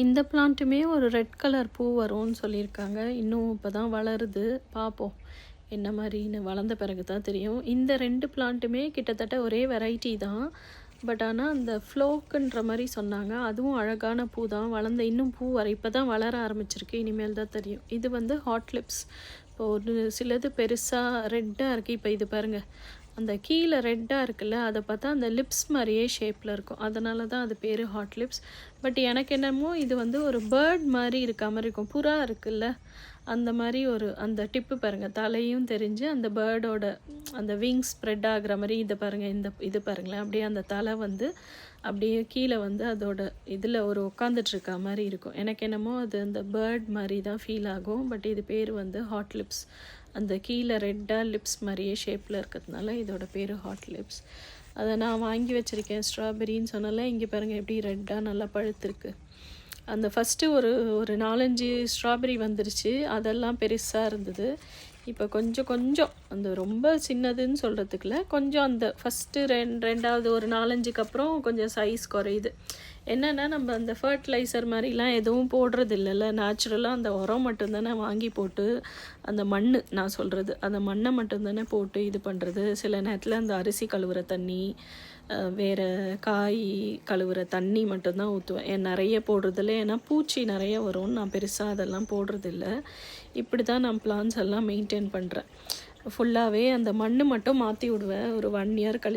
இந்த பிளான்ட்டுமே ஒரு red colour பூ வரும்னு சொல்லியிருக்காங்க. இன்னும் இப்போ தான் வளருது. பார்ப்போம் என்ன மாதிரின்னு, வளர்ந்த பிறகு தான் தெரியும். இந்த 2 பிளான்ட்டுமே கிட்டத்தட்ட ஒரே வெரைட்டி தான். பட் ஆனால் அந்த ஃப்ளோக்குன்ற மாதிரி சொன்னாங்க. அதுவும் அழகான பூ தான். வளர்ந்த இன்னும் பூ இப்போ தான் வளர ஆரம்பிச்சிருக்கு. இனிமேல் தான் தெரியும். இது வந்து ஹாட் லிப்ஸ். இப்போ ஒரு சிலது பெருசாக ரெட்டாக இருக்குது. இப்போ இது பாருங்கள், அந்த கீழே ரெட்டாக இருக்குல்ல, அதை பார்த்தா அந்த லிப்ஸ் மாதிரியே ஷேப்பில் இருக்கும். அதனால தான் அது பேர் ஹாட் லிப்ஸ். பட் எனக்கு என்னமோ இது வந்து ஒரு பேர்ட் மாதிரி இருக்க மாதிரி இருக்கும். புறா இருக்குல்ல, அந்த மாதிரி ஒரு அந்த டிப்பு பாருங்கள், தலையும் தெரிஞ்சு அந்த பேர்டோட அந்த விங்ஸ் ஸ்ப்ரெட் ஆகிற மாதிரி. இதை பாருங்கள், இது பாருங்களேன், அப்படியே அந்த தலை வந்து அப்படியே கீழே வந்து அதோட இதில் ஒரு உட்காந்துட்ருக்க மாதிரி இருக்கும். எனக்கு என்னமோ அது அந்த பேர்ட் மாதிரி தான் ஃபீல் ஆகும். பட் இது பேர் வந்து ஹாட் லிப்ஸ். அந்த கீழே ரெட்டாக லிப்ஸ் மாதிரியே ஷேப்பில் இருக்கிறதுனால இதோட பேர் ஹாட் லிப்ஸ். அதை நான் வாங்கி வச்சுருக்கேன். ஸ்ட்ராபெரின்னு சொன்னால இங்கே பாருங்கள் எப்படி ரெட்டாக நல்லா பழுத்திருக்கு. அந்த ஃபஸ்ட்டு ஒரு 4-5 ஸ்ட்ராபெரி வந்துருச்சு. அதெல்லாம் பெருசாக இருந்தது. இப்போ கொஞ்சம் கொஞ்சம் அந்த ரொம்ப சின்னதுன்னு சொல்கிறதுக்குல கொஞ்சம் அந்த ஃபஸ்ட்டு ரெண்டாவது ஒரு 4-5க்கு அப்புறம் கொஞ்சம் சைஸ் குறையுது. என்னென்னா நம்ம அந்த ஃபர்டிலைசர் மாதிரிலாம் எதுவும் போடுறது இல்லைல்ல, நேச்சுரலாக அந்த உரம் மட்டும்தானே வாங்கி போட்டு, அந்த மண் நான் சொல்கிறது அந்த மண்ணை மட்டும்தானே போட்டு இது பண்ணுறது. சில நேரத்தில் அந்த அரிசி கழுவுற தண்ணி, வேறு காய் கழுவுற தண்ணி மட்டும்தான் ஊற்றுவேன். நிறைய போடுறதில்ல, ஏன்னா பூச்சி நிறைய வரும்னு நான் பெருசாக அதெல்லாம் போடுறதில்ல. இப்படி தான் நான் பிளான்ஸ் எல்லாம் மெயின்டைன் பண்ணுறேன். ஃபுல்லாகவே அந்த மண் மட்டும் மாற்றி விடுவேன். ஒரு 1 இயர் கழிச்சு